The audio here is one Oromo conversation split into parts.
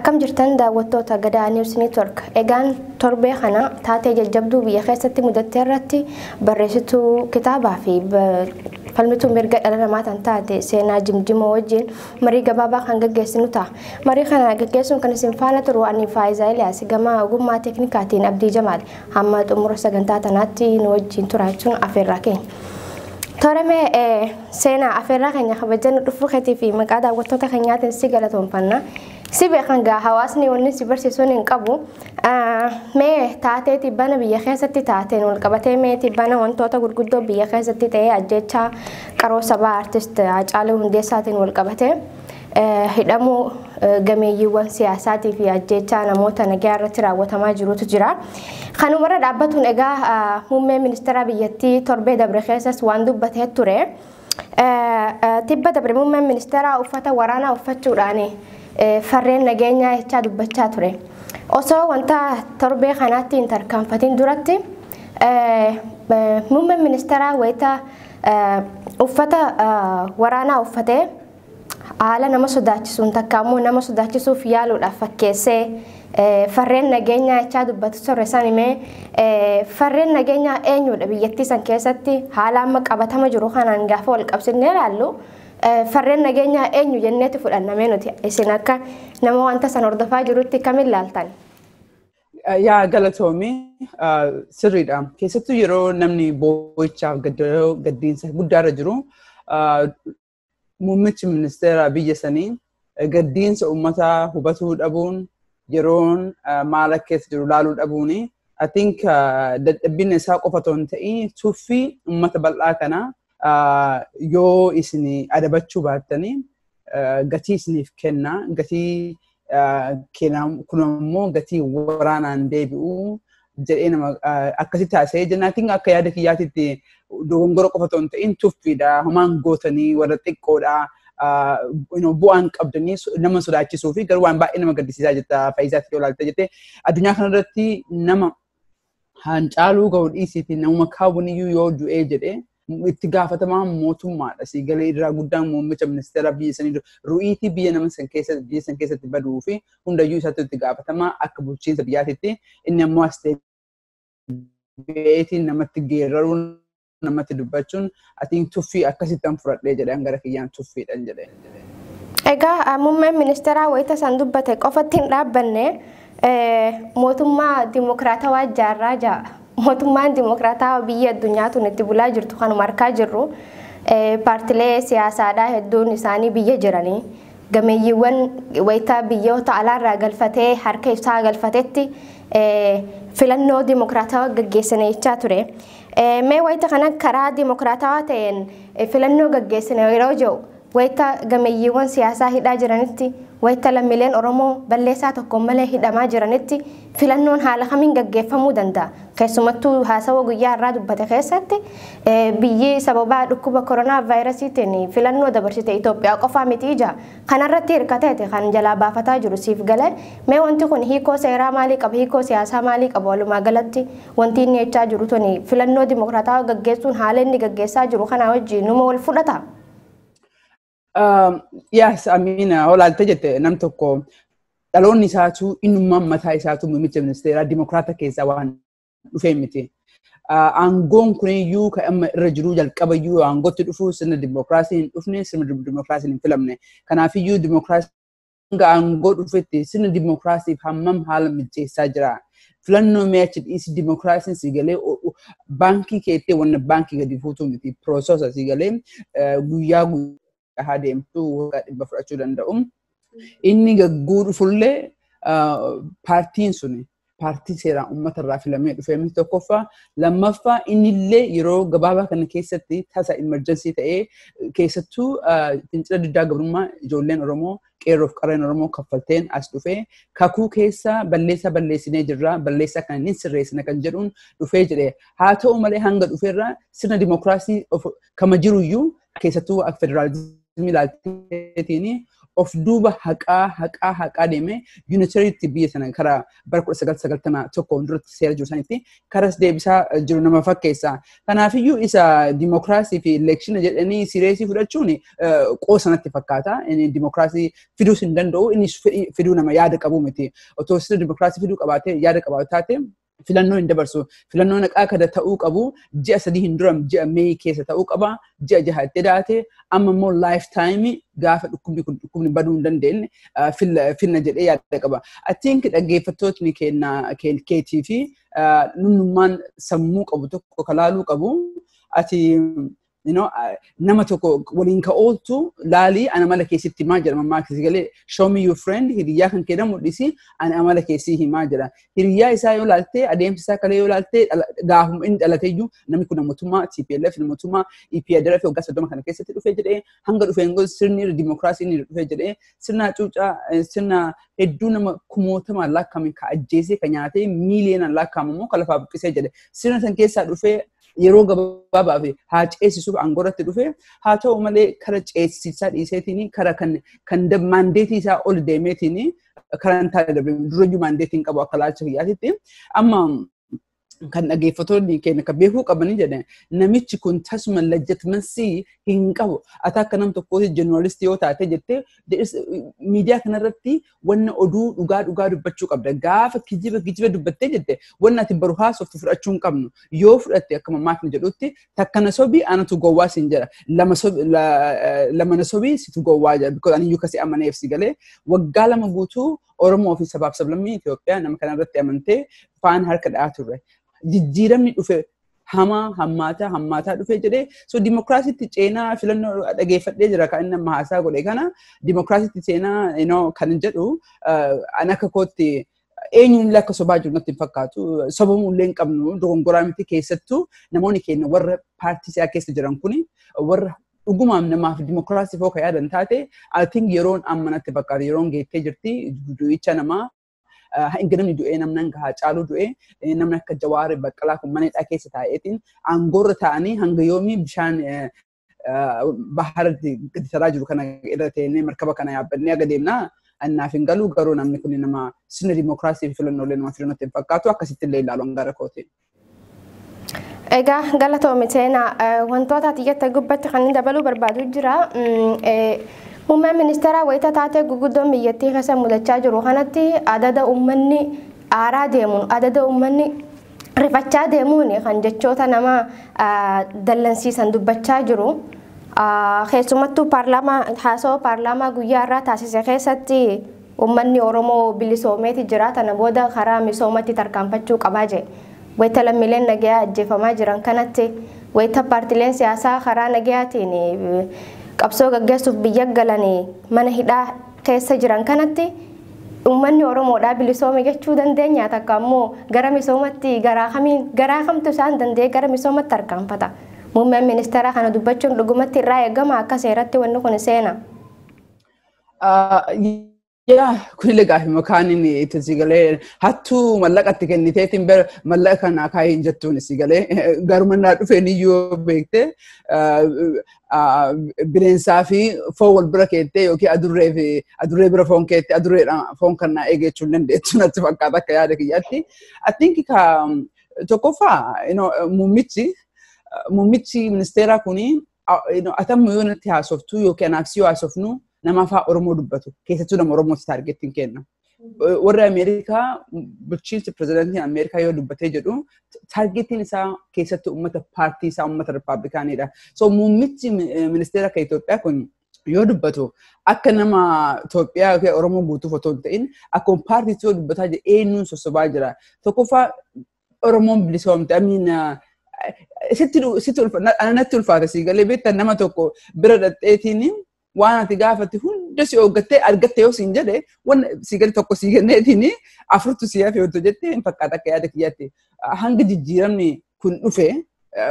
Akkam jirtan daawwattoota Gadaa News Network. Egaan torbee kana taatee jajjabduu biyya keessatti mudattee irratti barreessituu kitaabaa fi falmituu mirga dhala namaa tan taate Seenaa Jimjimoo wajjin marii gabaabaa kan gaggeessinu ta'a. Marii kana gaggeessuun kan isin faana turu ani Faayisaa Eliyaas gama ogummaa teeknikaatiin Abdii Jamaal hamma xumura sagantaa tanaatti nu wajjin turaachuun afeerraa keenya. Torame Seenaa afeerraa keenya kabajan dhufuu keetii fi maqaa daawwattoota keenyaatiin si galatoomfanna. Sibe kan gaa hawaasni wanni si barsiisuun hin qabu mee taatee tibbana biyya keessatti taateen wal qabatee mee tibbana wantoota gurguddoo biyya keessatti ta'ee ajjechaa qaroo sabaa artist Haacaaluu Hundeessaatiin wal qabatee hidhamuu gameeyyiiwwan siyaasaatii fi ajjechaa namoota nagaa irratti raawwatamaa jirutu jira. Kanumarra dhaabbatuun egaa muummee ministeera biyyattii torbee dabre keessas waan dubbatee ture. Tibba dabre muummeen ministeera uffata waraanaa uffachuudhaan farreen nageenyaa jechaa dubbachaa ture. Osoo wanta torbee kanaatti hin tarkaanfatiin duratti muummeen ministeeraa wayita uffata waraanaa uffatee haala nama sodaachisuun takka ammoo nama sodaachisuuf yaaluudhaaf fakkeessee farreen nageenyaa jechaa dubbatu ture san himee farreen nageenyaa eenyudha biyyattii san keessatti haala amma qabatama jiru kanaan gaafa wal qabsinnee ilaallu farreen nageenyaa eenyu jenneeti fudhannamee nuti isin akka nama wanta san hordofaa jirutti kam ilaaltan? Yaa galatoomi sirriidha. Keessattuu yeroo namni boo'ichaaf gaddiinsa guddaarra jiru muummichi ministeera biyya sanii gaddiinsa uummataa hubatuu dhabuun yeroon maal akka keessa jiru laaluu dhabuun I think dadhabbiin isaa qofa otoo hin ta'in tuffii uummata bal'aa kanaa yoo isin adabachuu baattanii gatii isiniif kenna gatii kun ammoo gatii waraanaan deebi'uu jedhee nama akkasitti taasisee jennaatiin akka yaada kiyyaatitti dogongora qofa otoo hin ta'in tuffiidha homaan gootanii warra xiqqoodha bu'aan qabdanii nama sodaachisuu fi garuu waan baay'ee nama gaddisiisaa jetta Faayisaatti yoo ilaalte jettee addunyaa kanarratti nama Haacaaluu ga'uu dhiisiifi namuma kaawwaniyyuu yoo du'ee jedhee itti gaafatamaa mootummaadha. Siigalee irraa guddaan muummicha ministeera biyya sanii ru'iitii biyya nama san keessatti baduu fi hundayyuu isaatti itti gaafatamaa akka bulchiinsa biyyaatitti inni ammoo as ta'eetiin namatti geeraruun namatti dubbachuun atiin tuffii akkasittan fudhadhee jedhan gara kiyyaan tuffiidhan jedhee. Egaa muummeen ministeeraa wayita san dubbate qofatti hin dhaabbanne mootummaa dimokiraatawaa ijaarraa jira. Mootummaan dimokiraataa biyya addunyaatu itti bulaa jirtu kanuma arkaa jirru paartilee siyaasaadhaa hedduun isaanii biyya jiranii gameeyyiiwwan wayita biyyoota alaarraa galfatee harka isaa galfatetti filannoo dimokiraatawaa gaggeessanii jechaa ture. Mee wayita kana karaa dimokiraatawaa ta'een filannoo gaggeessanii yeroo jiru wayita gameeyyiiwwan siyaasaa hidhaa jiranitti wayita lammiileen Oromoo balleessaa tokko malee hidhamaa jiranitti filannoon haala kamiin gaggeeffamuu danda'a. Keessumattuu haasawa guyyaa irraa dubbate keessatti biyyi sababa dhukkuba koronaa vaayirasiitiin filannoo dabarsite Itoophiyaa qofaa miti ija kanarratti hirkateeti kan jalaa baafataa jiru siif galee mee wanti kun hiikoo seeraa maalii qaba hiikoo siyaasaa maalii qaba walumaa galatti wanti inni jechaa jiru tuni filannoo dimokiraataa gaggeessuun haala inni gaggeessaa jiru kana wajjin numa wal fudhata. Yes, Amina, olaalte jette nam tokko dhaloonni isaatu innummaan mataa isaatu muummicha ministeeraa dimokiraata keessaa waan dhufee miti. Aangoon kuniyyuu kan amma irra jiru jalqabayyuu aangootti dhufu sirna dimokiraasii hin dhufne sirna dimokiraasii hin filamne. Kanaafiyyuu dimokiraasiin aangoo dhufetti sirna dimokiraasiif hammam haala mijeessaa jira. Filannoo meechi dhiisi dimokiraasiin siigalee baankii keettee wanna baankii gadi fuutuu miti. Piroososa siigalee guyyaa haa deemtu waggaa 100 fudhachuu danda'u. Inni gagguu dhufullee paartiin suni paartii seeraan uummata irraa filamee dhufee miti tokkoffaa. Lammaffaa innillee yeroo gabaabaa kana keessatti tasa emerjensii ta'ee keessattuu fincila diddaa gabrummaa ijoolleen Oromoo qeerroof qarreen Oromoo kaffalteen as dhufee kakuu keessa balleessaa balleessinee jirra balleessaa kana ni sirreessina kan jedhuun dhufee jedhee haa ta'u malee hanga dhufeerra sirna dimokiraasii kama jiruyyuu keessattuu akka federaalizimii ilaalteetiin of duuba haqaa deemee unitariitti biyya sana karaa bara 1991 duratti seera jiru sanitti karas deebisaa jiru nama fakkeessa. Kanaafiyyuu isa dimokiraasii fi elekshinii jedhanii sireesii fudhachuun qoosanatti fakkaata. Dimokiraasii fiduu hin danda'u inni fiduu nama yaada qabu miti. Otoo sirna dimokiraasii fiduu qabaatee yaada qabaatu taate filannoo hin dabarsu. Filannoo naqaa kada ta'uu qabu ji'a 3 hin duram ji'a Mee keessa ta'uu qaba. Ji'a 6 itti daate amma immoo lifetime gaafa dhukkubni baduu hin dandeenye filna jedhee yaada qaba. I think dhaggeeffattootni keetii fi nunnummaan sammuu qabu tokko kalaaluu qabu. Ati nama tokko waliin ka ooltu laalii ana amala keessatti himaa jedhama ammaa keessi galee show me your friend hiriyyaa kan kennamu dhisi ana amala keessi himaa jedha. Hiriyyaa isaa yoo laaltee adeemsa isaa kalee yoo laaltee gaafuma inni dhalateeyyuu namni kun mootummaa TPLF mootummaa EPRDF waggaa 30 kana keessatti dhufee jedhee hanga dhufeen gosa sirni dimokiraasii inni dhufee jedhee sirna cuucaa sirna hedduu nama kumootamaan lakkaa'ame ka ajjeesee ka nyaatee miiliyoonaan lakkaa'amu ka lafaa buqqisee jedhe sirna san keessaa dhufee yeroo gabaabaa fi haa ceesisuuf aangoorratti dhufe haa ta'u malee kara ceesisaa dhiiseetiin kara kan maandeetii isaa ol deemeetiin karaan taa'ee durayyuu maandeetiin qabu akka laalcha kiyyaatitti amma kan dhaggeeffattoonni keenya akka beekuu qabanii jedhan namichi kun tasuma lajjatmansii hin qabu. Ati akka nam tokkooti joornaalistii yoo taate jettee miidiyaa kanarratti wanna oduu dhugaa dubbachuu qabda. Gaafa kijiba dubbattee jette wanna ati baru haasoftu fudhachuu hin qabnu. Yoo fudhatte akka mammaakni jedhutti takkana sobii anatu gowwaa siin jedha. Lamana sobii situ gowwaa jedha. Because ani iyyuu kasii amaneef si galee waggaa 2 guutuu Oromoo fi sabaaf sablammii Itoophiyaa nama kanarratti amantee faan harka dha'aa turre. Jijjiiramni dhufe hammaataa dhufe jedhee so dimokiraasiitti ceenaa filannoo dhageeffadhee jira kan inni amma haasaa godhe kana dimokiraasiitti ceenaa kan jedhu an akka kootti eenyuun akka sobaa jiru natti hin fakkaatu sobamullee hin qabnu dogongoraa miti keessattuu namoonni keenya warra paartii siyaa keessa jiran kuni warra dhugumaan namaaf dimokiraasii fooka yaadan taate I think yeroon amma natti fakkaata yeroon geettee jirti du'icha namaa Ingilizii du'ee namni haa caaluu du'ee namni akka Jawaar Baqqalaa kun mana hidhaa keessa taa'eetiin aangoorra ta'anii hanga yoomii bishaan baharatti gadi taraa jiru kana irra teenyee markaba kana yaabbannee aga deemnaa annaaf hin galuu garuu namni kun nama sirna dimokiraasii fi filannoolee nama filannootti hin fakkaatu akkasitti illee ilaaluun gara kooti. Egaa galatoomii seenaa wantoota ati jette gubbatti kan dabaluu barbaadu jira. Muummeen ministeera wayita taatee guguddoon biyyattii keessa mudachaa jiru kanatti adada uummanni aaraa deemuun adada uummanni rifachaa deemuun kan jechoota nama dallansiisan dubbachaa jiru. Keessumattuu haasawaa paarlaamaa guyyaa irraa taasise keessatti uummanni Oromoo bilisoomeeti jira tana booda karaa misoomatti tarkaanfachuu qabaa jedhe. Wayita lammiileen nagayaa ajjeefamaa jiran kanatti wayita paartileen siyaasaa karaa nagayaatiin qabsoo gaggeessuuf biyya galanii mana hidhaa keessa jiran kanatti uummanni Oromoodhaa bilisoome jechuu dandeenya takka ammoo gara misoomatti garaa kamtu isaan danda'ee gara misoomatti tarkaanfata. Muummeen ministeera kana dubbachuun dhugumatti irraa eegama akka seeratti wanni kun seena. Kun illee gaaffii makaan inni itti si galee hattuu mallaqatti kenniteetiin bira mallaqa kana kaayee hin jettuun si galee garuma naa dhufeen iyyuu beektee bineensaa fi foon wal bira keettee yookiin adurree bira foon keettee adurreedhaan foon kan naa eeggachuu hin dandeettu natti fakkaata akka yaada kiyyaatti. I think tokkoffaa muummichi ministeeraa kuni atamma yoo natti haasoftuu yookiin anaaf si haasofnu nama afaan Oromoo dubbatu keessattuu nama Oromooti taargeettiin kenna. Warra Ameerikaa bulchiinsi pirezidaantiin Ameerikaa yoo dubbatee jedhu taargeettiin isaa keessattuu uummata paartii isaa uummata Rippaabilikaaniidha. So muummichi ministeera kan Itoophiyaa kun yoo dubbatu akka nama Itoophiyaa yookiin Oromoo guutuuf otoo hin ta'in akkuma paartiitti yoo dubbataa jiru eenyuun sossobaa jira. Tokkoffaa Oromoon bilisoomte natti ulfaata si galee beektan nama tokko bira dhadheetiin waan ati gaafatti hunda si ooggattee argatte yoo siin jedhe waan sigalee tokko si kenneetiin afurtu si hafe yoo jettee hin fakkaata akka yaada kiyyaatti. Hanga jijjiiramni kun dhufe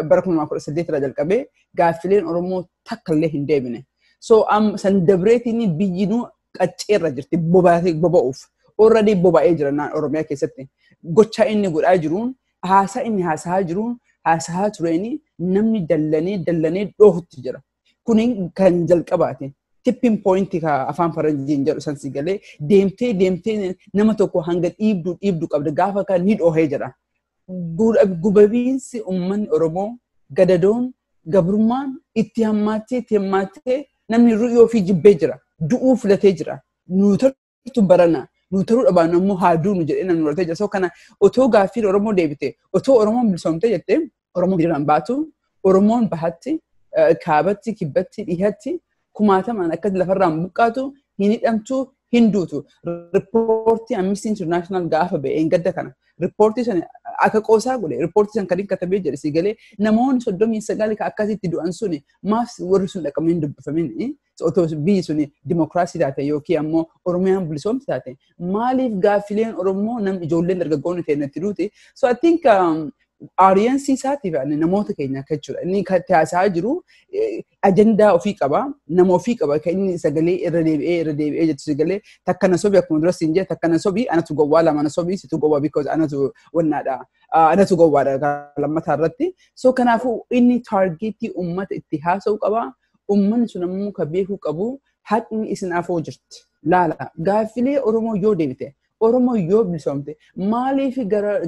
bara 2018 irraa jalqabee gaaffileen Oromoo takka illee hin deebine. So san dabreetiin biyyinuu qacceerra jirti boba'uuf. Already boba'ee jira Oromiyaa keessatti. Gochaa inni godhaa jiruun haasaa inni haasaa jiruun haasaa tureeni namni dallanee dhoohutti jira. Kuni kan jalqabaate. tipping point ka afaan faranjiin jedhu san si galee deemtee nama tokko hanga dhiibdu qabda gaafa kan ni dhoohee jira. Gubabiinsi uummanni Oromoo gadadoon gabrummaan itti hammaattee namni ru'ii ofii jibbee jira. Du'uu filatee jira. Nuutartu barana. Nuutaruu dhabaan ammoo haaduu nu jedhee namni horatee jira. So kana otoo gaaffiin Oromoo deebite otoo Oromoon bilisoomte jettee Oromoon bidiraan baatu Oromoon bahatti kaabatti kibbatti dhihatti kumaatamaan akka lafarraan buqqaatu hin hidhamtu hin duutu. Riippoortii Amnesty International gaafa ba'een gadda kana. Riippoortii sana akka qoosaa godhe riippoortii sana kan katabee jedhe si galee namoonni 39 ka akkasitti du'an suni maaf warri sun dhaqamanii hin dubbifamin otoo biyyi suni dimokiraasii taate yookiin ammoo Oromiyaan bilisoomti taate maaliif gaaffileen Oromoo namni ijoolleen dargaggoonni ta'e natti duuti. So I think audience isaatiif namoota keenya akka jechuudha. Inni taasaa jiru ajandaa ofii qaba, nama ofii qaba kan inni sagalee irra deebi'ee jettu sagalee takka na sobi akkuma duras hin jee takka na sobi anatu gowwaa lama na sobi situ gowwaa because anatu wannaadha. Anatu gowwaadha lammataa irratti. So kanaafuu inni targeetii uummata itti haasa'u qaba. Uummanni sun ammoo ka beekuu qabu haqni isin afoo jirti. Laala gaaffilee Oromoo yoo deebite Oromoo yoo bilisoomte maaliif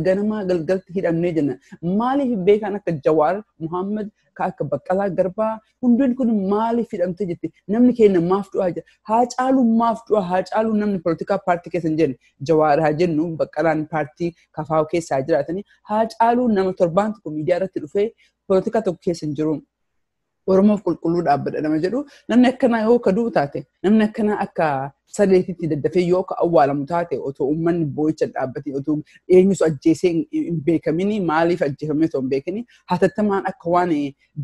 ganama galgalti hidhamnee jenna maaliif beekan akka Jawaar Muhammad ka akka Baqqalaa Garbaa hundeen kun maaliif hidhamte jetti namni keenya maaf du'aa jira haa caaluu namni politikaa paartii keessa hin jenne Jawaar haa jennu Baqqalaan paartii kafaa keessa jiraatanii haa caaluu nama torbaan tokko miidiyaa irratti dhufee politikaa tokko keessa hin jiru. Oromoof qulqulluu dhaabbadha nama jedhu namni akkanaa yoo ka du'u taate namni akkanaa akka sadeetitti daddafee yoo ka awwaalamu taate otoo uummanni boo'icha dhaabbatee otoo eenyusu ajjeesee hin beekamini maaliif ajjeefamee otoo hin beekini hatattamaan akka waan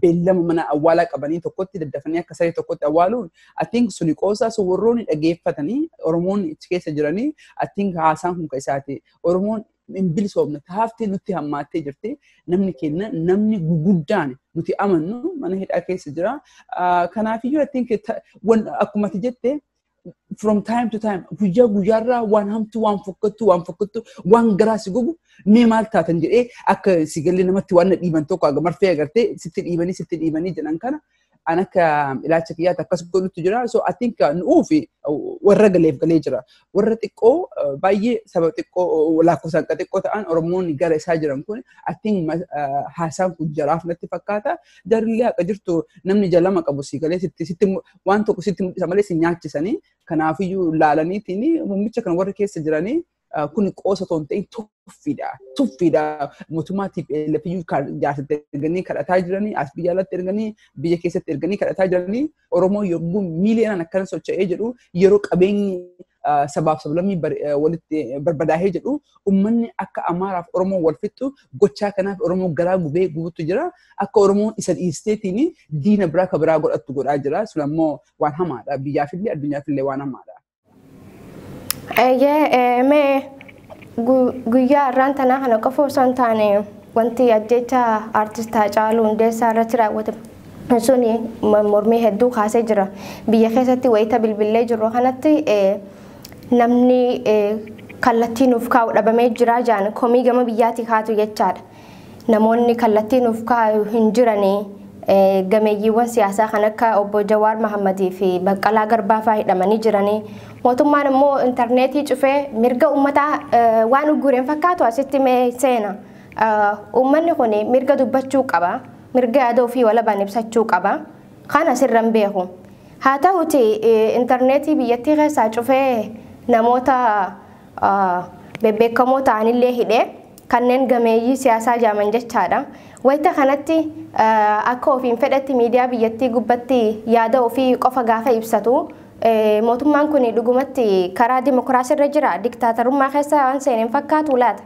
beellama mana awwaalaa qabanii tokkotti daddafanii akka saree tokkotti awwaaluun I think suni qoosaa so warroonni dhageeffatanii Oromoonni ichi keessa jiranii I think haasaan kun ka isaati Oromoon hin bilisoomne taaftii nutti hammaattee jirti namni keenya namni guguddaan nuti amannu mana hidhaa keessa jira. Kanaafiyyuu I think akkuma ati jette from time to time guyyaarraa waan hamtu waan fokkattu waan garaa si gubu mee maal taatan jedhee akka si galee namatti waan dhiiban tokko aga marfee agartee sitti dhiibanii jedhan kana an akka ilaalcha kiyyaatti akkas godhutti jira. So I think nuufi warra galeef galee jira. Warra xiqqoo baay'ee saba xiqqoo lakkoofsaan xiqqoo ta'an Oromoonni gara isaa jiran kun I think haasaan kun jaraaf natti fakkaata. Jarillee akka jirtu namni jalama qabu si galee sitti waan tokko sitti mul'isa malee si nyaachisanii kanaafiyyuu laalaniitiin muummicha kan warra keessa jiranii kun qoosa toon ta'in tuffiidha mootummaatiif lafiyyuu jaarsatti erganii kadhataa jiranii as biyya alatti erganii biyya keessatti erganii kadhataa jiranii Oromoo yogguu miiliyoonaan akkana socho'ee jedhu yeroo qabeenyi sabaaf sablammii walitti barbadaahee jedhu uummanni akka Amaaraaf Oromoo wal fixxu gochaa kanaaf Oromoo garaa gubutu jira akka Oromoon isa dhiisteetiin diina biraa ka biraa godhaa jira sun ammoo waan hamaadha biyyaafillee addunyaafillee waan hamaadha. Mee guyyaa irraan tanaa kana qofa osoo hin taane wanti ajjecha aartistaa Haacaaluu Hundeessaa irratti raawwatame suni mormii hedduu kaasee jira. Biyya keessatti wayita bilbilee jiru kanatti namni kallattii nuuf kaa'u dhabamee jira jaan komii gama biyyaatti kaatu jechaadha. Namoonni kallattii nuuf kaa'u hin jiranii gameeyyiiwwan siyaasaa kan akka obbo Jawaar Mahammadii fi Baqqalaa Garbaa fa'aa hidhamanii jiranii. Mootummaan immoo intarneetii cufee mirga uummataa waan uggureen fakkaatu asitti mee seena. Uummanni kun mirga dubbachuu qaba. Mirga yaada ofii walabaan ibsachuu qaba. Kan asirran beeku. Haa ta'uti intarneetii biyyattii keessaa cufee namoota bebbeekamoo ta'anillee hidhee kanneen gameeyyii siyaasaa jaaman jechaadha. Wayita kanatti akka ofiin fedhatti miidiyaa biyyattii gubbatti yaada ofii qofa gaafa ibsatu mootummaan kun dhugumatti karaa dimokiraasii irra jira diktaatarummaa keessa waan seeneen fakkaatu laata?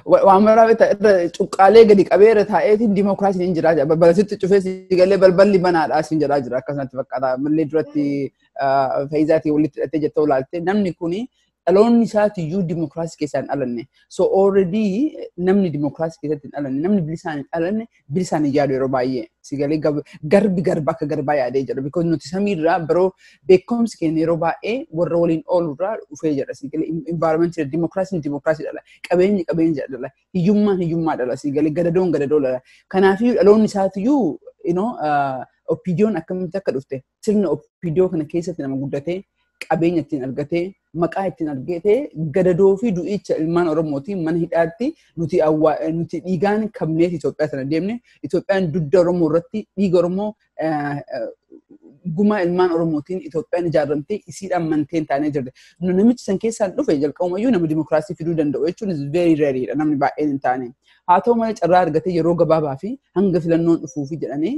Waan maraabita irra cuqqaalee gadi qabeera taa'eetiin dimokiraasiin hin jiraa jira. Balbalasitti cufee si galee balballi banaadhaas hin jiraa akkasumatti fakkaata. Mallee duratti Faayizaatii walitti hidhattee jettee olaalte namni kuni dhaloonni isaatiyyuu dimokiraasii keessaa hin dhalanne. So already namni dimokiraasii keessatti hin dhalanne namni bilisaan hin dhalanne bilisaan hin yaadu yeroo baay'ee. Si galee garba akka garbaa yaadee jira. Because nuti samiirraa biroo beekumsi keenya yeroo baay'ee warra waliin oolurraa dhufee jira. Si galee environmentii dimokiraasiin dhala. Qabeenyi dhala. Hiyyummaan dhala. Si galee gadadoon dhala. Kanaafiyyuu dhaloonni isaatiyyuu Oppiidiyoon akkamitti akka dhufte sirna oppiidiyoo kana keessatti nama guddatee qabeenya ittiin argatee maqaa ittiin argatee gadadoo fi du'icha ilmaan Oromootiin mana hidhaatti nuti dhiigaan kabneet Itoophiyaa sana deemne Itoophiyaan dugda Oromoo irratti dhiiga Oromoo gumaa ilmaan Oromootiin Itoophiyaan ijaaramtee isiidhaan manteen taanee jirte. Namichi san keessaan dhufe jalqabumayyuu nama dimokiraasii fiduu danda'u jechuun is very rare dha namni baay'een hin taane. Haa ta'u malee carraa argatee yeroo gabaabaa fi hanga filannoon dhufuufi jedhanii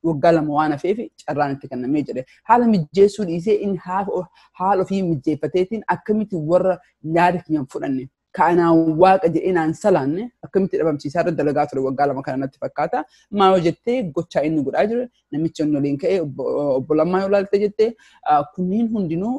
waggaa 2 waan hafeef carraan itti kennamee jedhe. Haala mijeessuu dhiisee inni haala ofii mijeeffateetiin akkamitti warra yaada kiyyan fudhanne kaanaan waaqa jedhee naan salaanne akkamitti dhabamsiisaa irra dalagaa ture waggaa 2 kana natti fakkaata. Maa yoo jettee gochaa inni godhaa jiru namichi inni waliin ka'ee obbo Lammaa yoo ilaalte jettee kunniin hundinuu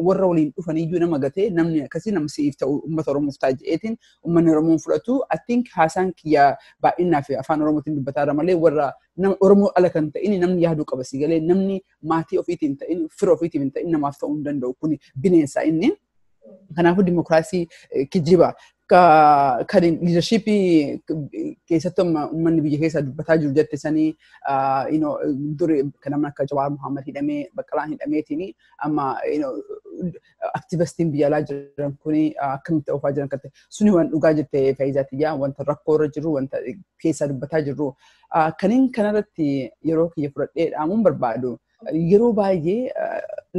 warra waliin dhufaniyyuu nama gatee namni akkasii nama si'iif ta'u uummata Oromoof ta'a jedheetiin uummanni Oromoon fudhatu. I think haasaan kiyya baay'inaa fi afaan Oromootiin dubbataa irra malee warra Oromoo ala kan ta'in namni yaaduu qaba si galee namni maatii ofiitiin ta'in fira ofiitiin hin ta'in namaaf ta'uu hin danda'u kun bineensa inni. Kanaafuu dimokiraasii kijiba kan liidarshiipii keessatti uummanni biyya keessaa dubbataa jiru jette sanii duri kan namni akka Jawaar Muhammad hidhamee Baqqalaan hidhameetiin amma aktivistiin biyya alaa jiran kuni akkamitti oofaa jiran kan ta'e suni waan dhugaa jette Faayizaatiyyaa wanta rakkoo irra jiru wanta keessaa dubbataa jirru kaniin kanarratti yeroo kiyya fudhadhee dhaamuun barbaadu yeroo baay'ee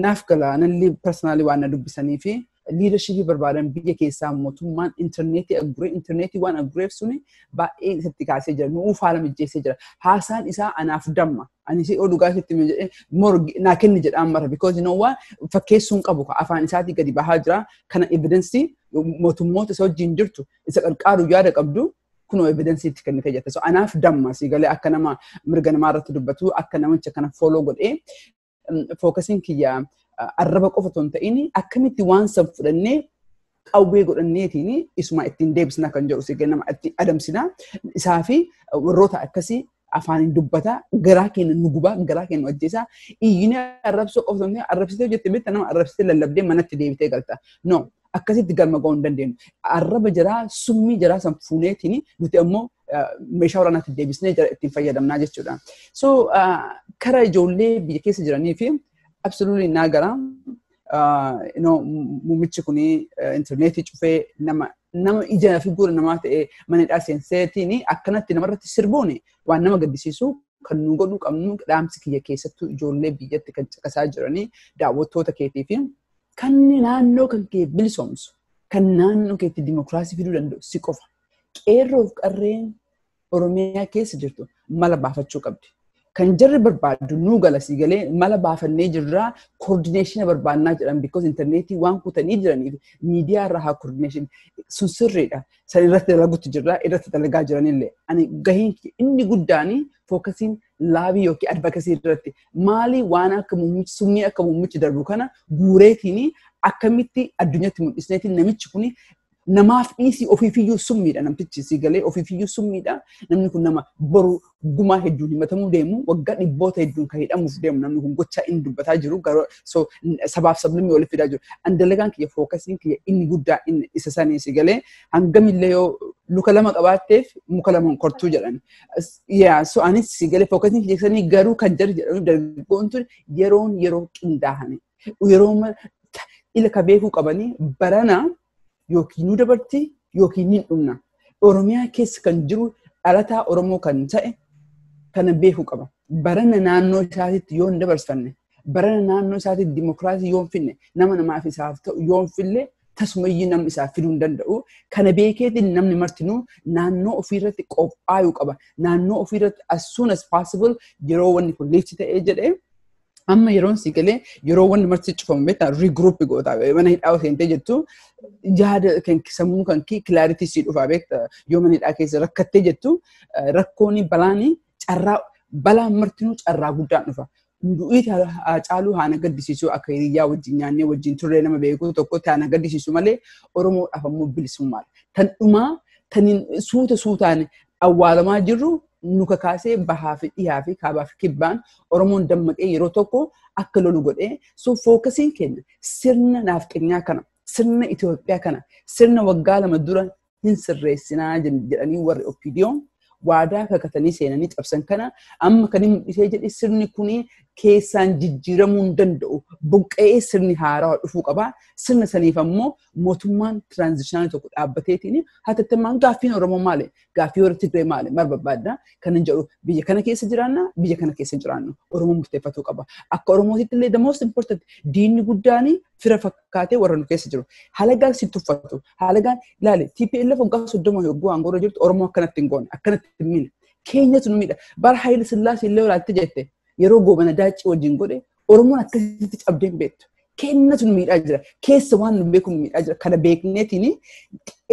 naaf gala nalli personaalii waan na dubbisanii fi leadership barbaadan biyya keessaa mootummaan interneetii waan agureef suni baay'ee isatti kaasee jira nuuf haala mijeessee jira haasaan isaa anaaf damma ani si dhugaa sitti jedhee mor naa kenni jedhaan mara because you know what fakkeessuun qabu afaan isaatii gadi bahaa jira kana evidence mootummoota isa wajjin jirtu isa qarqaaru yaada qabdu kunoo evidence itti kennite jette so anaaf damma si galee akka nama mirga namaa irratti dubbatu akka namicha kana follow godhee focusing kiyya arraba qofa ton ta'ini akkamitti waan san fudhannee qawwee godhanneetiin isuma ittiin deebisna kan jedhu si nama itti adamsina isaa fi warroota akkasii afaaniin dubbata garaa keenya nu gubaa garaa keenya ajjeesaa iyyina arrabsoo qofa ton ta'ini arrabsitee hojjette bitta nama arrabsitee lallabdee manatti deebitee galta no akkasitti galma ga'uu hin dandeenyu arraba jiraa summii jiraa san fuuneetiin nuti ammoo meeshaa waraanaatti deebisnee jira ittiin fayyadamnaa jechuudha so karaa ijoollee biyya keessa jiranii fi absolutely nagara mumichi kuni internetii cufee nama ija fi gura namaa ta'e manidhaa seenseetiin akkanatti namarratti sirboone waan nama gaddisiisu kan nu godhuu qabnu dhaamsi kiyya keessattuu ijoollee biyyatti kan caqasaa jiranii daawwattoota keetii fi kan naannoo kan kee bilisoomsu kan naannoo keetti dimokiraasii fiduu danda'u si qofa qeerroof qarreen Oromiyaa keessa jirtu mala baafachuu qabdi. Kan jarri barbaadu nu galasii galee mala baafannee jirraa coordination barbaannaa jedhan because internetii waan kutanii jiraniif miidiyaa irraa haa coordination sun sirriidha. San irratti dalagutti jirraa irratti dalagaa jiranillee. Ani gaheen inni guddaanii fookasiin laabii yookiin advocacy irratti maali waan akka muummichi summii akka muummichi darbu kana guureetiin akkamitti addunyatti mul'isneetiin namichi kuni namaaf dhiisii ofiifiyyuu summiidha namtichi si galee ofiifiyyuu summiidha namni kun nama boru gumaa hedduun himatamuu deemu waggaa dhibboota hedduun kan hidhamuuf deemu namni kun gochaa inni dubbataa jiru so sabaaf sablamii waliif fidaa jiru andalagaan kiyya fookasiin kiyya inni guddaa inni isa sanii si galee hangamillee yoo luka lama qabaatteef muka lama kortuu jedhan so anis si galee fookasiin kiyya sanii garuu kan jarri jedhamu dargaggoon tun yeroo qindaahanii yeroo ila ka beekuu qabanii barana yookiin nu dabarti yookiin ni dhumna. Oromiyaa keessa kan jiru dhalataa Oromoo kan ta'e kana beekuu qaba. Barana naannoo isaatiitti yoo hin dabarfanne, barana naannoo isaatiitti dimokiraasii yoo hin finne, nama namaaf isaaf ta'u yoo hin fille tasumayyuu namni isaaf fiduu hin danda'u. Kana beekeetiin namni martinuu naannoo ofiirratti qophaa'uu qaba. Naannoo ofiirratti as soon as possible yeroo wanni kun leefsi ta'ee jedhee amma yeroon si galee yeroo wanni marti cufamu beektaa regroup goota mana hidhaa seentee jettu yaada kan sammuu kan kee clarity si dhufa beektaa yoo mana hidhaa keessa rakkattee jettu rakkooni balaani carraa balaa martinuu carraa guddaan dhufa. Du'iiti caaluu haana gaddisiisuu akka hiriyaa wajjin nyaannee wajjin turree nama beekuu tokkotti haana gaddisiisu malee Oromoodhaaf ammoo bilisummaadha. Tan dhumaa taniin suutaan awwaalamaa jirru nuka kaasee bahaa fi dhiyaa fi kaabaa fi kibbaan Oromoon dammaqee yeroo tokko akka lolu godhee so fookasiin keenya sirna naafqinyaa kana sirna Itoophiyaa kana sirna waggaa 2 dura hin sirreessinaa jedhanii warri oppiidiyoon waadaa kakatanii seenanii cabsan kana amma kan inni mul'isee jedhe sirni kuni keessaan jijjiiramuu hin danda'u buqqa'ee sirni haaraa dhufuu qaba sirna saniif ammoo mootummaan tiraanzishinaalii tokko dhaabbateetiin hatattamaan gaaffiin Oromoo maali gaaffii warra Tigree maali maal barbaadda kan hin jedhu biyya kana keessa jiraanna biyya kana keessa jiraannu Oromoo murteeffatuu qaba akka Oromootitti illee the most important diinni guddaan fira fakkaatee warra nu keessa jiru halagaan si tuffatu halagaan ilaali TPLF waggaa 30 yogguu aangoo jirtu Oromoo akkanatti hin goone akkanatti hin miine keenyatu nu miidha bara Haayile Sillaasee illee walaatte jette yeroo goobana daacii wajjin godhe Oromoon akkasitti cabdee hin beektu keenyatu nu miidhaa jira keessa waan nu beeku nu miidhaa jira kana beekneetiin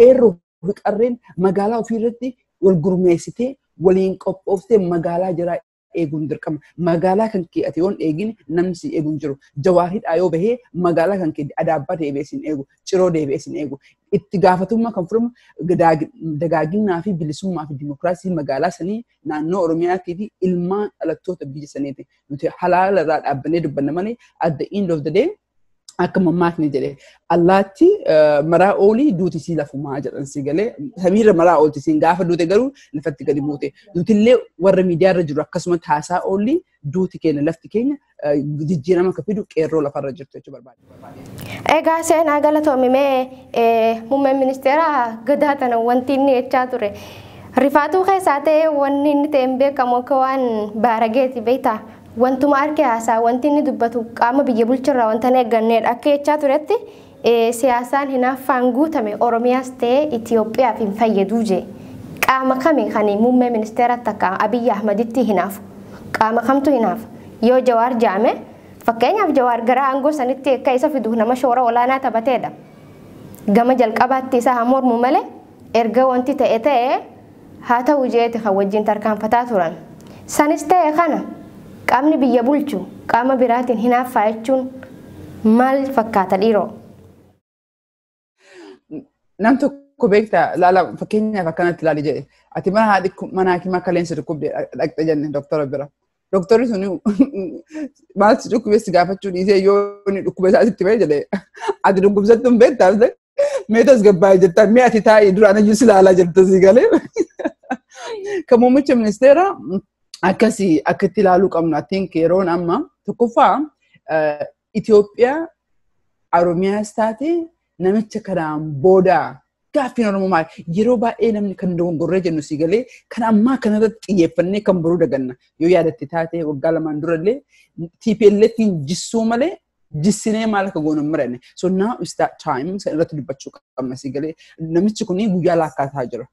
eeroo fi qarreen magaalaa ofii irratti wal gurmeessitee waliin qophooftee magaalaa jiraa eeguun dirqama magaalaa kan kee ati yoon eegin namni si eeguun jiru jawaahidhaa yoo bahee magaalaa kan kee adaabbaa deebi'ee sin eegu ciroo deebi'ee sin eegu itti gaafatummaa kan fudhamu dagaaginnaa fi bilisummaa fi dimokiraasii magaalaa sanii naannoo Oromiyaatii fi ilmaan dhalattoota biyya saniiti nuti halaala irraa dhaabbannee dubbanna malee at the end of the day akka mammaakni jedhe allaatti maraa oolii duuti sii lafumaa jedhan si galee samiirra maraa oolti siin gaafa duute garuu lafatti gadi buute duutillee warra miidiyaa irra jiru akkasuma taasaa oolii duuti keenya lafti keenya jijjiirama akka fidu qeerroo lafarra jirtu jechuu barbaade. Egaa seenaa galatoomimee muummeen ministeeraa gadaa tana wanti inni jechaa ture rifaatuu keessaa ta'ee wanni inni ta'e hin beekamu akka waan baarageeti beektaa. Wantuma arge haasaa wanti inni dubbatu qaama biyya bulchirraa wanta hin eegganneedha akka jechaa turetti siyaasaan hinaaffaan guutame Oromiyaas ta'ee Itoophiyaaf hin fayyaduu jee qaama kami kan muummee ministeeratti akka Abiyyi Ahmaditti hinaafu qaama kamtu hinaafu yoo Jawaar jaame fakkeenyaaf Jawaar gara aangoo sanitti akka isa fidu nama shoora olaanaa taphateedha gama jalqabaatti isa haa mormu malee erga wanti ta'e haa ta'u jeeti kan wajjin tarkaanfataa turan sanis ta'e kana qaamni biyya bulchu qaama biraatiin hinaaffaa jechuun maal fakkaata dhiiroo? Nam tokko beektaa laala fakkeenyaaf akkanatti ilaali jedhe ati mana hakimaa kaleensa dhukkubde dhaqxe jenne doktora bira. Doktorri suni maalti dhukkubeessi gaafachuu dhiisee yoo inni dhukkuba isaatitti ba'e jedhe ati dhukkubsattu hin beektaaf meetas gabbaa'e jettaan mee ati taa'ee duraan iyyuu si ilaalaa jirtu si galee. Kan muummicha ministeeraa akkatti ilaaluu qabnu I think yeroon amma tokkoffaa Itoophiyaa Oromiyaas taate namicha kanaan booda gaaffiin Oromoo maali yeroo baay'ee namni kan dogongorree jennu si galee kan ammaa kanarratti xiyyeeffannee kan boruu daganna yoo yaadatti taate waggaa lamaan durallee TPLFin jissuu malee jissinee maal akka goonu miranne so now is that time san irratti dubbachuu qabna si galee namichi kun guyyaa laakkaataa jira.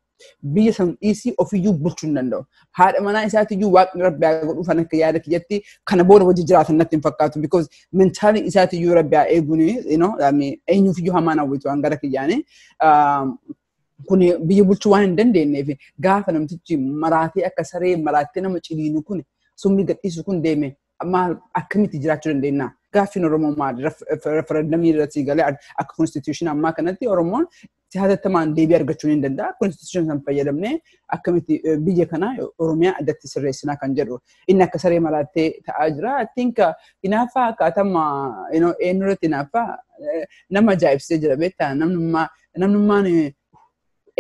Biyya san dhiisii ofiyyuu bulchuu hin danda'u. Haadha manaa isaatiyyuu waaqni rabbi haa godhu fan akka yaada kiyyatti kana booda wajji jiraatan natti hin fakkaatu because mentaalii isaatiyyuu rabbi haa eeguun eenyuufiyyuu hamaan hawwitu waan gara kiyyaane kun biyya bulchuu waan hin dandeenyeef gaafa namtichi maraatee akka saree maraattee nama ciliinu kun summii gadhiisu kun deeme maal akkamitti jiraachuu dandeenya? Gaaffiin Oromoo maali? Referendamii irratti galee akka constitution ammaa kanatti Oromoon hatattamaan deebii argachuu hin danda'a. Constitution san fayyadamnee akkamitti biyya kana Oromiyaa addatti sirreessinaa kan jedhu inni akka saree maraattee ta'aa jira. I think hinaaffaa akkaatama eenyurratti hinaaffaa nama ajaa'ibsee jira beektaa namnummaan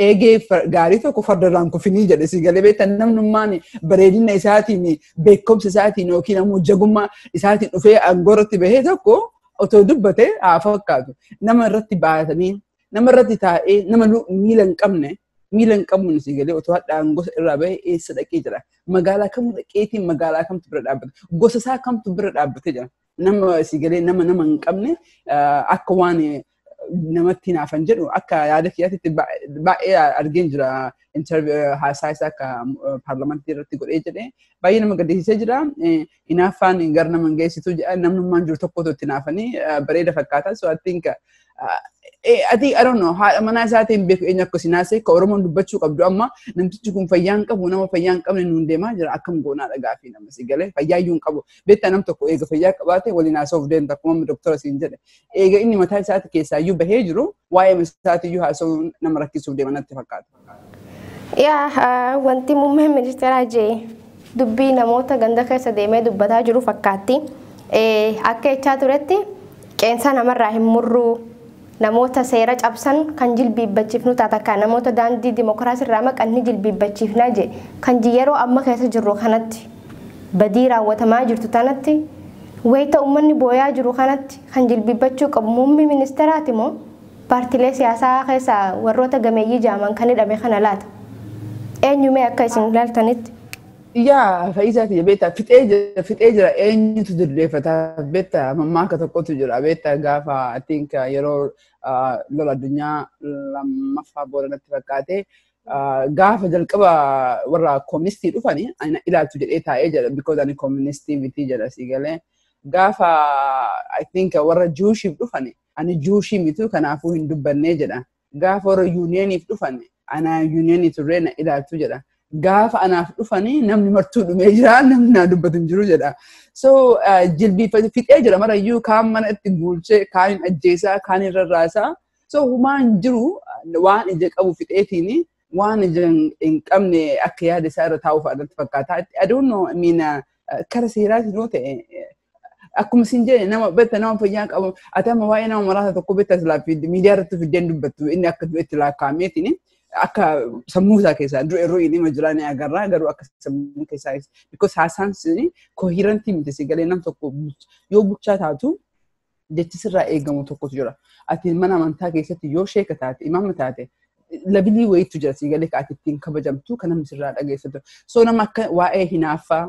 eegee gaarii tokko fardarraan kufinii jedhe si galee beektaa namnummaan bareedina isaatiin beekumsa isaatiin yookiin ammoo jagummaa isaatiin dhufee aangoorratti bahee tokko otoo dubbate haa fakkaatu nama irratti baatanii nama irratti taa'ee nama miila hin qabne si galee otoo hadhaan gosa irraa bahee eessa dhaqee jira magaalaa kamtu dhaqeetiin magaalaa kamtu bira dhaabbate gosa isaa kamtu bira dhaabbatee jira nama si galee nama hin qabne akka waan namatti hinaafan jedhu akka yaada kiyyaatti baay'ee argeen jira haasaa isaa akka paarlamentii irratti godhee jedhee baay'ee nama gaddisiisee jira hinaaffaan gara nama hin geessitu jedha namnummaan jiru tokkotu itti hinaafanii bareeda fakkaata so I think I don't know haadha manaa isaatiin beeku eenyu akka sinaasee ka Oromoon dubbachuu qabdu amma namtichi kun fayyaa hin qabu nama fayyaa hin qabne nuun deemaa jira akkam goonaa dhagaafii nama si galee fayyaa iyyuu hin qabu beektaa nam tokko eega fayyaa qabaate waliin haasa'uuf deemta akkuma doktora siin jedhe eega inni mataa isaati keessaa iyyuu bahee jiru waa'ee isaati iyyuu haasa'uu nama rakkisuuf deema natti fakkaata. Yaa wanti muummeen ministeeraa jee dubbii namoota ganda keessa deemee dubbataa jiru fakkaatti akka jechaa turetti qeensa namarraa hin murruu namoota seera cabsan kan jilbiibbachiifnu taata namoota daandii dimokiraasii irraa maqanni jilbiibbachiifnaa je kan yeroo amma keessa jirru kanatti badii raawwatamaa jirtu tanatti wayita uummanni booyaa jiru kanatti kan jilbiibbachuu qabu muummee ministeeraati moo paartilee siyaasaa keessa warroota gameeyyii jaaman kan hidhame kana laata eenyumee akka isin ilaaltanitti yaa faayisaati beeta fixee jira eenyutu dirreeffata beeta mammaa akka tokkotu jira beeta gaafa I think yeroo lola addunyaa lammaffaa booranatti fakkaate gaafa jalqaba warra kooministii dhufanii ana ilaaltu jedhee taa'ee jira because ani kooministii miti jedha sigalee gaafa I think warra juushiif dhufanii ani juushii mitu kanaafuu hin dubbannee jedha gaafa warra yuuniyeeniif dhufanii ana yuuniyeenii turree na ilaaltu jedha gaafa anaaf dhufanii namni martuu dhumee jira namni na dubbatu hin jiru jedha so jilbiifate fixee jira marayyuu kaan mana itti guulchee kaan hin ajjeesaa kaan hin rarraasaa so humaan jiru waan ija qabu fixeetiini waan ija hin qabne akka yaada isaa irra taa'uuf adatti fakkaata I don't know I mean kara seeraatiin yoo ta'e akkuma isin jedhe nama betta nama fayyaa qabu atama waa'ee nama maraasa tokko betta islaafi miidiyaa irratti fiddeen dubbattu inni akka du'etti laakkaameetini akka sammuu isaa keessaa dura yeroo inni majiraanii agarraa garuu akka sammuu keessaa because haasaan sini coherentii miti sigalee nam tokko yoo bulchaa taatu jechi sirraa eegamu tokkotu jira ati mana amantaa keessatti yoo sheeka taate imaama taate labilii wayiitu jira sigalee ka ati ittiin kabajamtu kan namni sirraa dhageeffatu so nama akka waa'ee hinaaffaa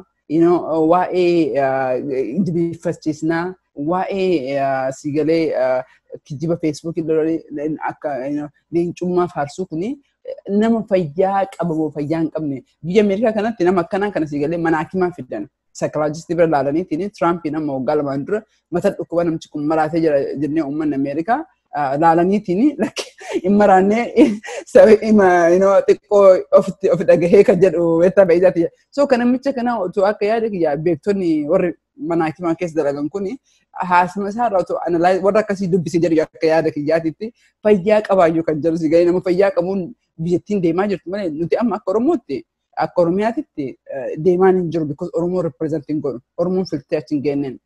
waa'ee jilbiiffachiisnaa waa'ee sigalee kijiba Facebook akka leencummaa faarsuu kuni nama fayyaa qabamoo fayyaa hin qabne biyya Ameerikaa kanatti nama akkanaa kana sigalee mana hakimaa fidan psychologist bira laalaniitiin Trump nama waggaa lamaan dura mata dhukkuba namichi kun maraatee jira jennee uummanni Ameerikaa laalaniitiin lakki hin maraannee xiqqoo of dhagahee kan jedhu weettaa baay'isaati so kan namicha kana otoo akka yaada kiyyaa beektonni warri mana hakimaa keessa dalagan kuni haasama isaa irraa otoo warra akkasii dubbisee jedhu akka yaada kiyyaatitti fayyaa qabaayyuu kan jedhu sigalee nama fayyaa qabuun biyyattiin deemaa jirtu malee nuti amma akka Oromootti akka Oromiyaatitti deemaan hin jiru because Oromoo representing godhu Oromoon filtee achi hin geenneen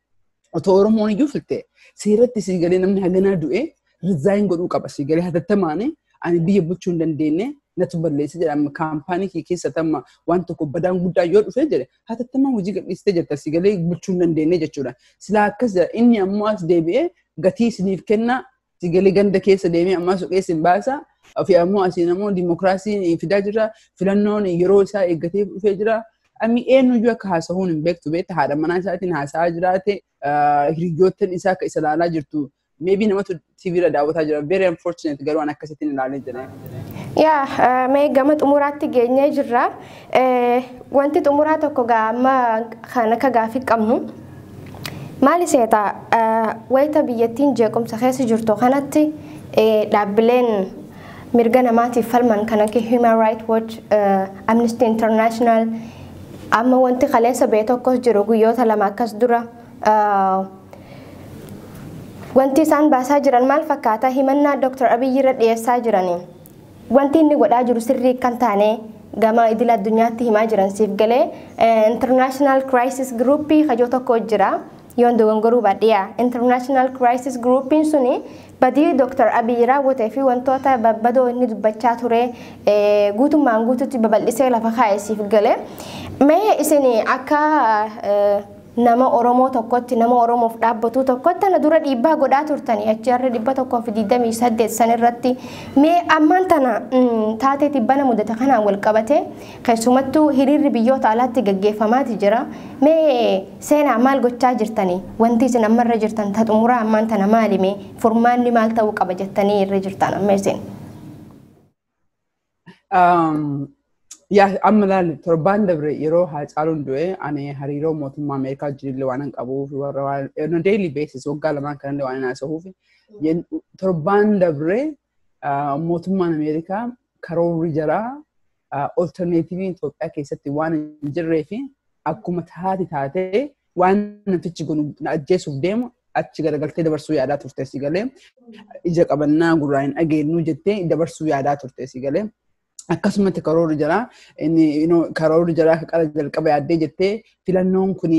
otoo Oromoon iyyuu filtee seeratti sigalee namni haganaa du'ee rizaayin godhuu qaba sigalee hatattamaanii ani biyya bulchuu hin dandeenye natu balleessa jedhama kaampaanii keessatti amma waan tokko badaan guddaa yoo dhufee jedhe hatattamaan hojii gadhiistee jirta sigalee bulchuu hin dandeenye jechuudha silaa akkas inni ammoo as deebi'ee gatii isiniif kenna sigalee ganda keessa deemee ammaa suqeessa hin baasa fi ammoo asiin ammoo dimokiraasiin fidaa jira filannoon yeroo isaa eeggatee dhufee jira ami eenyuyyuu akka haasa'uun hin beektu beekta haadha manaa isaatiin haasa'aa jiraate hiriyoottan isaa akka isa ilaalaa jirtu maybe namatu TV irra daawwataa jira very unfortunate garuu an akkasittiin ilaalee jira mee gama xumuraatti geenyee jirra wanti xumuraa tokko gaama kan akka gaafii qabnu maali seeta wayita biyyattiin jeequmsa keessa jirtu kanatti dhaabbileen mirga namaatiif falman kan akka Human Rights Watch Amnesty International amma wanti kaleessa bee tokkos jiru guyyoota lama akkas dura wanti isaan baasaa jiran maal fakkaata himannaa Dr. Abiyyi irra dhiyeessaa jiranii wanti inni godhaa jiru sirrii kan taane gama idil addunyaatti himaa jiran siif galee International Crisis Group kajoo tokko jira yoon dogongoruu baadhiyaa International Crisis Group suni badii Dr. Abiyyi raawwatee fi wantoota babbadoo inni dubbachaa ture guutummaan guututti babal'isee lafa kaa'ee siif galee mee isin akka nama Oromoo tokkotti nama Oromoof dhaabbatu tokkotti ana dura dhiibbaa godhaa turtanii achi irra 128 san irratti mee ammaan tana taatee tibbana mudata kanaan wal qabatee keessumattuu hiriirri biyyoota alaatti gaggeeffamaati jira mee seenaa maal gochaa jirtanii wanti isin ammarra jirtan ta xumuraa ammaan tana maali mee furmaanni maal ta'uu qaba jettanii irra jirtan amma isin amma laal torbaan dabre yeroo Haacaaluun du'e ani hariiroo mootummaa Ameerikaa jirillee waan hin qabuuf on a daily basis waggaa lamaan kanallee waan hin haasa'uuf torbaan dabre mootummaan Ameerikaa karoorri jaraa alternatiivii Itoophiyaa keessatti waan hin jirree fi akkuma taatee waan namtichi kun ajjeesuuf deemu achi garagaltee dabarsuu yaadaa turte sigalee ija qabannaa gurraa hin dhageenyu jettee dabarsuu yaadaa turte sigalee akkasumatti karoorri jira inni karoorri jira qara jalqaba yaaddee jettee filannoon kun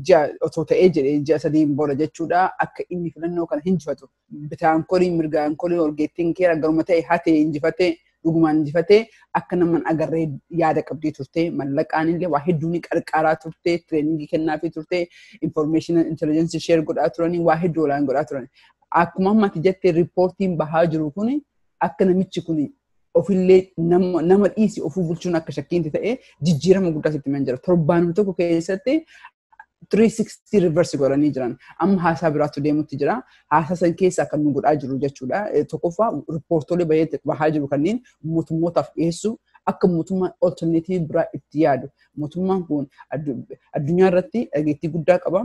ji'a otoo ta'ee jedhee ji'a sadiin booda jechuudha akka inni filannoo kana injifatu. Bitaan korii mirgaan korii olgeettiin keera garuma ta'e hatee injifatee dhugumaan injifatee akka naman agarree yaada qabdii turte mallaqaan illee waa hedduun qarqaaraa turte tireeningii kennaafii turte information intelligence share godhaa turanii waa hedduu olaan godhaa turani. Akkuma ammatti jettee riippoortiin bahaa jiru kun akka namichi kun ofillee nama dhiisi ofuu bulchuun akka shakkiinti ta'e jijjiirama guddaa sitti himan jira. Torbaanuma tokko keessatti 360 reverse godhanii jiran. Amma haasaa biraatu deemutti jira. Haasaa san keessa akka nu godhaa jiru jechuudha. Tokkoffaa riippoortoolee bahaa jiru kanneen mootummootaaf dhiyeessu akka mootummaan alternative biraa itti yaadu. Mootummaan kun addunyaa irratti dhageettii guddaa qaba.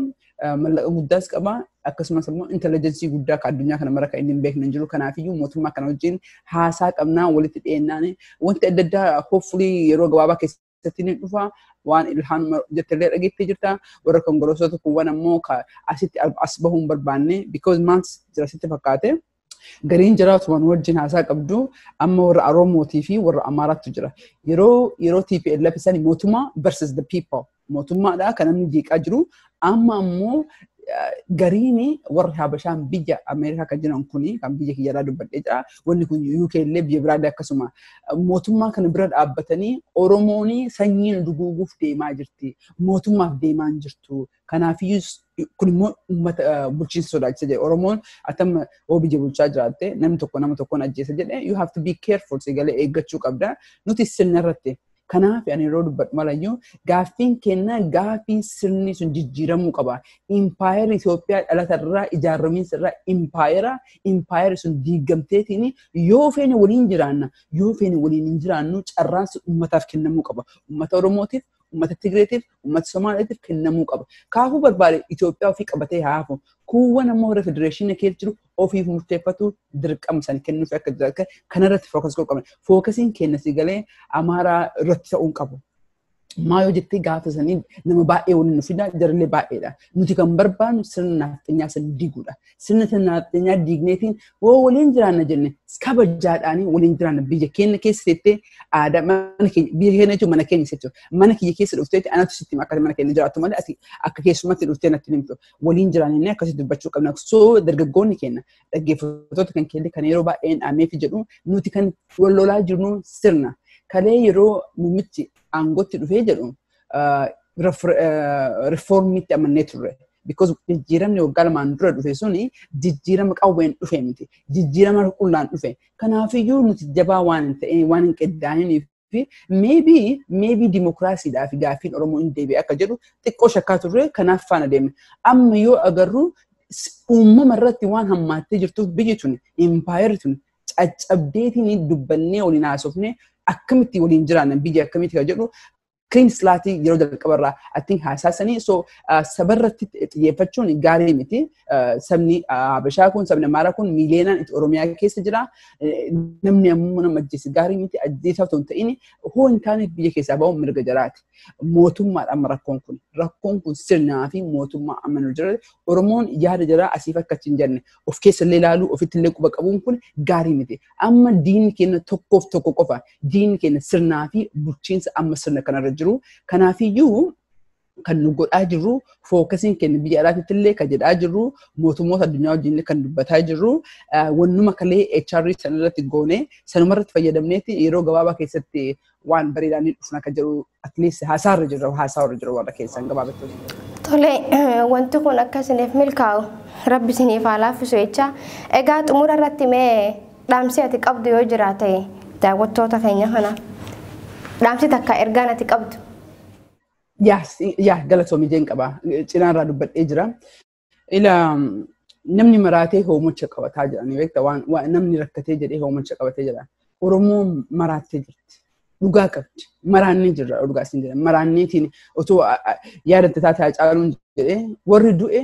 Mallaqa guddaas qaba. Akkasumas immoo intelligensii guddaa kan addunyaa kana mara kan inni hin beekne jiru. Kanaafiyyuu mootummaa kana wajjin haasaa qabnaa walitti dhiyeennaan wanti adda addaa hopefully yeroo gabaabaa keessatti ni dhufa. Waan ilhaan jettelee dhageettee jirta. Warra kongoloosota kuwwan ammoo asitti as bahuu hin barbaanne because maals jira sitti fakkaate. Gariin jiraatu waan wajjin haasaa qabdu amma warra Oromootii fi warra Amaaraatu jira. Yeroo TPLF isaan mootummaa versus the people. Mootummaadha kan namni jeeqaa jiru. Amma ammoo gariini warra Habashaan biyya Ameerikaa kan jiran kuni kan biyya kiyyaadhaa dubbadhee jira. Wanni kun UK illee biyya biraadha akkasuma. Mootummaa kana bira dhaabbatanii Oromoon sanyiin duguuguuf deemaa jirti. Mootummaaf deemaa hin jirtu. Kanaafiyyuu kun immoo uummata bulchiinsa sodaachisa jedhe. Oromoon atamma biyya bulchaa jiraatte namni tokko nama tokkoon ajjeesa jedhe. You have to be careful sigalee eeggachuu qabda. Nuti sirna irratti. Kanaaf ani yeroo dubbadhu malayyuu gaaffiin kenna gaaffii sirni sun jijjiiramuu qaba. Impaayera Itoophiyaa dhalatarraa ijaaramiinsa irraa impaayera sun diigamteetiin yoo feene waliin jiraanna yoo feene waliin hin jiraannu carraansi uummataaf kennamuu qaba. Uummata Oromootiif, uummata Tigreetiif, uummata Somaaliitiif kennamuu qaba. Kaafuu barbaade Itoophiyaa ofii qabatee haafu. Kuuwwan ammoo warra federeeshinii keessa jiru ofiif murteeffatu dirqama san kennuuf akka jiraatu kanarratti fookas godhuu qabna. Fookasiin kenna sigalee Amaaraa irratti ta'uu qabu. Maa yoo jettee gaafa sanii nama baay'ee waliin nu fida jarallee baay'eedha. Nuti kan barbaannu sirna nafxanyaa san diiguudha. Sirna nafxanyaa diigneetiin waliin jiraanna jenne kabajaadhaanii waliin jiraanna biyya keenya keessa teettee aadaa mana keenya biyya keenya jechuun mana keenya jechuudha. Mana kiyya keessa dhufteetti anatu sitti akka mana keenya jiraattu malee ati akka keessumatti dhuftee natti himtu. Waliin jiraannee akkasitti dubbachuu qabna. So dargaggoonni keenya dhaggeeffattoota kan keenya kan yeroo baay'een dhaameef jedhu nuti kan wal lolaa jirnu sirna. Kalee yeroo muummichi aangootti dhufee jedhu reformitti amannee turre. Because jijjiiramni waggaa lamaan dura dhufe suni jijjiirama qawween dhufe miti. Jijjiirama qullaan dhufe. Kanaafiyyuu nuti jabaa waan hin ta'in waan hin qeddaa'iniif fi maybe dimokiraasiidhaaf gaaffiin Oromoo hin deebi'e akka jedhu xiqqoo shakkaa turre kanaaf faana deemne. Amma yoo agarru uumama irratti waan hammaattee jirtuuf biyyi tuni impaayerri tuni caccabdeetiin dubbannee waliin haasofne akkamitti waliin jiraannan biyya akkamitti kan jedhu clean slate yeroo jalqabarraa I think haasaasanii so sabarratti xiyyeeffachuun gaarii miti sabni Habashaa kun sabni Amaaraa kun miileenaan itti Oromiyaa keessa jira namni ammoo nama ajjeesi gaarii miti ajjeesaa otoo hin ta'in hoo hin taaneef biyya keessaa ba'uun mirga jaraati mootummaadhaan rakkoon kun sirnaa fi mootummaa amanuu jira Oromoon yaada jara asiif akka hin jenne of keessa illee ilaaluu ofitti illee quba qabuun kun gaarii miti amma diinni keenya tokkoof tokko qofa diinni keenya sirnaa fi bulchiinsa amma sirna kanarra jiru kanaafiyyuu kan nu godhaa jirru fookasiin keenya biyya alaatti illee kan jedhaa jirru mootummoota addunyaa wajjin kan dubbataa jirru wannuma kalee HR sanarratti goone sanumarratti fayyadamneeti yeroo gabaabaa keessatti waan bareedaan dhufna kan jiru at least haasaarra jiru warra keessan gabaabatti. Tole wanti kun akkasiniif milkaa'u rabbi siniif haa laaffisu jecha egaa xumura irratti mee dhaamsi ati qabdu yoo jiraate daawwattoota keenya kana dhaamsi takka ergaan ati qabdu. Galatoomi jeen qaba. Cinaarraa dubbadhee jira. Namni maraatee hoomacha qabataa jedhanii beekta waan namni rakkatee jedhee hoomacha qabatee jira. Oromoon maraattee jirti. Dhugaa qabdi. Maraannee jirra dhugaa isin jedhan. Maraanneetiin otoo yaadatte taatee caaluun jedhee warri du'e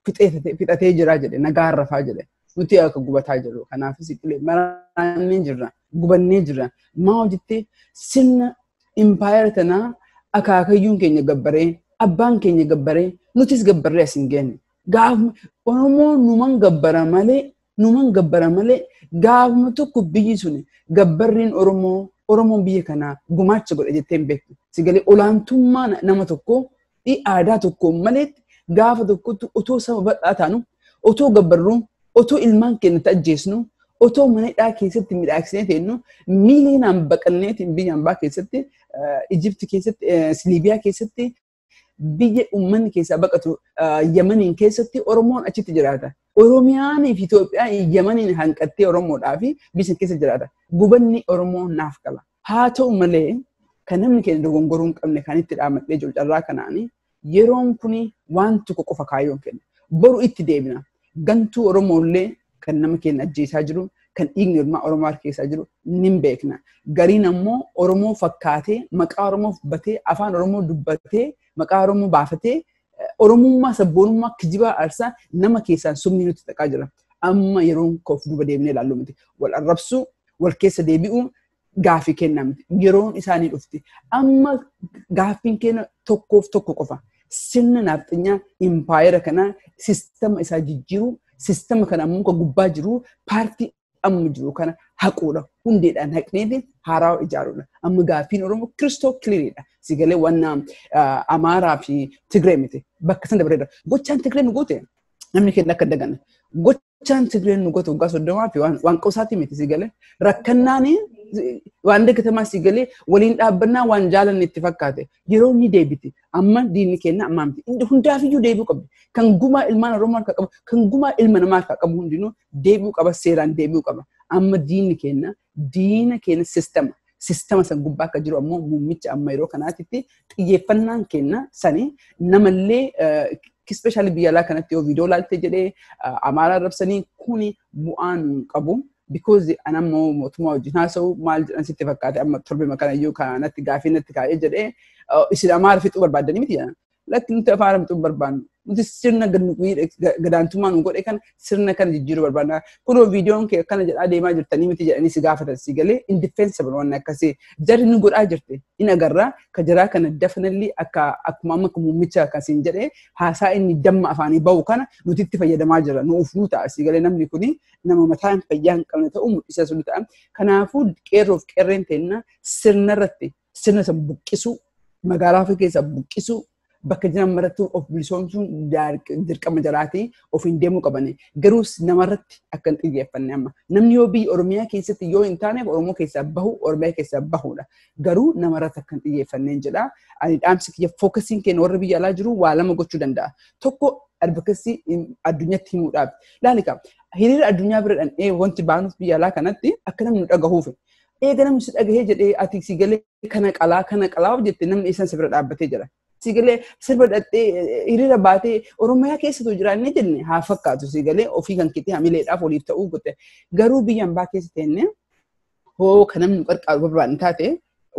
fixatee jira jedhe nagaan rafaa jedhe. Nuti akka gubataa jiru. Kanaafis maraannee jirra. Gubannee jirra. Maa hojjettee sirna impaayera tanaa akaakayyuun keenya gabbaree abbaan keenya gabbaree nutis gabbarree asin geenne gaafuma Oromoon numan gabbara malee gaafuma tokko biyyi suni gabbarriin Oromoon biyya kanaa gumaacha godhe jettee hin beektu sigalee olaantummaa nama tokko aadaa tokko malee gaafa tokkotti otoo saba bal'aa taanu otoo gabbarruu otoo ilmaan keenya ajjeesnu otoo mana hidhaa keessatti midhaaksine teennu miiliyoonaan baqanneetiin biyya hambaa keessatti Ijipti keessatti Liibiyaa keessatti biyya uummanni keessaa baqatu Yemeniin keessatti Oromoon achitti jiraata. Oromiyaanii fi Itoophiyaan Yemeniin hanqattee Oromoodhaa fi biyya keessa jiraata. Gubanni Oromoo naaf qaba. Haa ta'u malee kan namni keenya dogongoruu hin qabne kan itti dhaamadhee jiru carraa kanaanii yeroon kuni waan tokko qofa kaayyoon kenna. Boru itti deebina. Gantuu Oromoollee kan nama keenya ajjeesaa jiru kan dhiigni ilmaa Oromoo harkeessaa jiru nin beekna. Gariin ammoo Oromoo fakkaatee maqaa Oromoo batee afaan Oromoo dubbatee maqaa Oromoo baafatee Oromummaa sabboonummaa kijibaa aarsaa nama keessaan sumni nuti taqaa jira. Amma yeroon koof duba deebinee ilaallu miti. Wal arrabsuu, wal keessa deebi'uu gaaffii kennaa miti. Yeroon isaanii dhufti. Amma gaaffiin keenya tokkoof tokko qofa. Sirna naaxxinyaa impaayera kanaa sistema isaa jijjiiruu, sistema kana ammoo kan gubbaa jiru paartii amma jiru kana haquudha. Hundeedhaan haqneeti haaraa ijaaruudha. Amma gaaffiin Oromoo Kiristoo kiliiriidha. Sigalee waan Amaaraa fi Tigree miti. Bakka san dabareedha. Gochaan Tigree nu goote namni keenya akka daganne. Gochaan Tigree nu goote waggaa 30 fi waan qoosaati miti sigalee. Rakkannaanii waan dagatamaa sigalee waliin dhaabbannaa waan jaalanne itti fakkaate. Yeroo ni deebiti. Amma diinni keenya amma miti. Hundaafiyyuu deebi'uu qabdi. Kan gumaa ilmaan Oromoo harkaa qabu, kan gumaa ilma namaa harkaa qabu hundinuu deebi'uu qaba, seeraan deebi'uu qaba. Amma diinni keenya sistema san gubbaa akka jiru ammoo muummicha amma yeroo kanaatitti xiyyeeffannaan keenya sani namallee especially biyya alaa kanatti yoo viidiyoo laalte jedhee Amaaraa rabsanii kuni bu'aan qabu. Because anammoo mootummaa wajjin haasa'u maal jedhan sitti fakkaate amma torbe kana iyyuu kanatti gaaffii natti kaa'ee jedhee isin Amaara fixuu barbaadanii miti jedhan. Lakki nuti Amaara fixuu barbaannu. Nuti sirna gadaantummaa nu godhe kana sirna kana jijjiiruu barbaadna. Kunoo viidiyoon kee akkana jedhaa deemaa jirtanii miti jedhanii si gaafatan si galee indefensible waan akkasii jarri nu godhaa jirte. Inni agarraa ka jaraa kana definitely akkuma amma muummicha akkasiin jedhee haasaa inni damma afaanii bahu kana nuti itti fayyadamaa jira. Nu ufnuu ta'a si galee namni kuni nama mataan fayyaa hin qabne ta'uu mul'isa sun ta'a. Kanaafuu qeerroof qeerreen teenna sirna irratti sirna san buqqisuu magaalaa ofii keessaa buqqisuu bakka jiran maratti of bilisoomsuun dirqama jalaatii ofiin deemuu qabani. Garuu namarratti akka hin xiyyeeffanne amma. Namni yoo biyya Oromiyaa keessatti yoo hin taaneef Oromoo keessaa bahu, Oromiyaa keessaa bahudha. Garuu namarratti akka hin xiyyeeffanneen jedha. Ani dhaamsi kiyya fookasiin keenya warra biyya alaa jiru waa lama gochuu danda'a. Tokko advocacy addunyatti himuudhaaf. Laalika hiriira addunyaa bira dhandhee wanti baanuuf biyya alaa kanatti akka namni dhagahuuf. Eega namni si dhagahee jedhee ati si galee kana qalaa jettee namni isaan si bira dhaabbatee jira. Sigalee sirba dhadhee hiriira baatee Oromiyaa keessattuu jiraannee jenne haa fakkaatu sigalee ofii kan kitti hamileedhaaf waliif ta'uu gote. Garuu biyya hambaa keessa teenne hoo kan namni qarqaaru barbaadne taate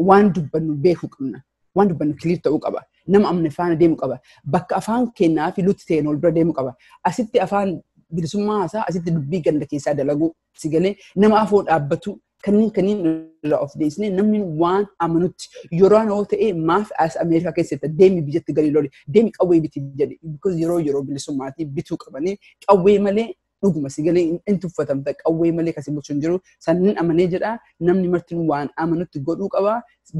waan dubbannu beekuu qabna. Waan dubbannu kiliir ta'uu qaba. Nama amne faana deemuu qaba. Bakka afaan kennaa fi lutti ta'een ol bira deemuu qaba. Asitti afaan bilisummaa haasaa asitti dubbii ganda keessaa dalaguu sigalee nama afoo dhaabbatu kanneen irraa of deessine namni waan amanutti yeroo yoo ta'e maaf as Ameerikaa keessatti deemi biyyatti galii loli deemi qawwee biti jedhe because yeroo bilisummaatii bituu qabanii qawwee malee dhuguma sigalee in tuffatamta qawwee malee kasi bulchuun jiru sannin amanee jedha namni martin waan amanutti godhuu qaba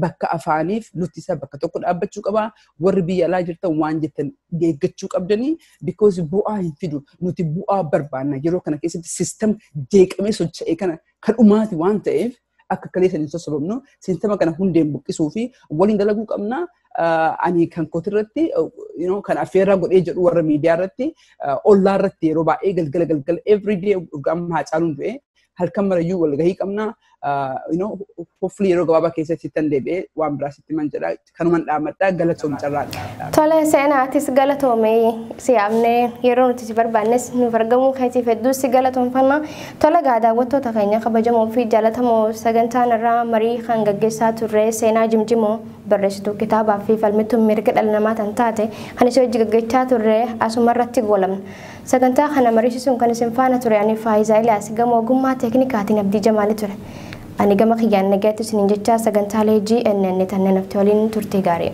bakka afaaniif lutti isaa bakka tokko dhaabbachuu qaba warri biyya alaa jirtan waan jettan geeggachuu qabdanii because bu'aa hin fidu nuti bu'aa barbaanna yeroo kana keessatti sistem jeeqamee socho'ee kana kan dhumaati waan ta'eef akka kaleessa hin sossobamnu sistema kana hundeen buqqisuu fi waliin dalaguu qabna. Ani kan kootirratti kan affeerraa godhee jedhu warra miidiyaa irratti ollaa irratti yeroo baay'ee galgala everyday urgaama haa caaluun du'e halkan marayyuu wal gahii qabna. Hopefully yeroo gabaabaa keessatti tan deebi'ee waan biraa sitti man jedha kanuman dhaamadhaa galatoom carraadha. Tole seenaatis galatoomee siyaamnee yeroo nuti si barbaannes nuuf argamuu keetiif hedduu si galatoomfanna. Tole daawwattoota keenya kabajamoo fi jaalatamoo sagantaan irraa marii kan gaggeessaa turre Seenaa Jimjimoo barreessituu kitaabaa fi falmituun mirga dhala namaa tan taate kan isii hojii gaggeessaa turre asuma irratti goolabna. Sagantaa kana mariisisuun kan isin faana ture ani Faayisaa Ilaas gama ogummaa teeknikaatiin Abdii Jamaali ture. Ani gama kiyyaan nagaatti isiniin jechaa sagantaalee GNN tan nafti waliin turtii gaarii.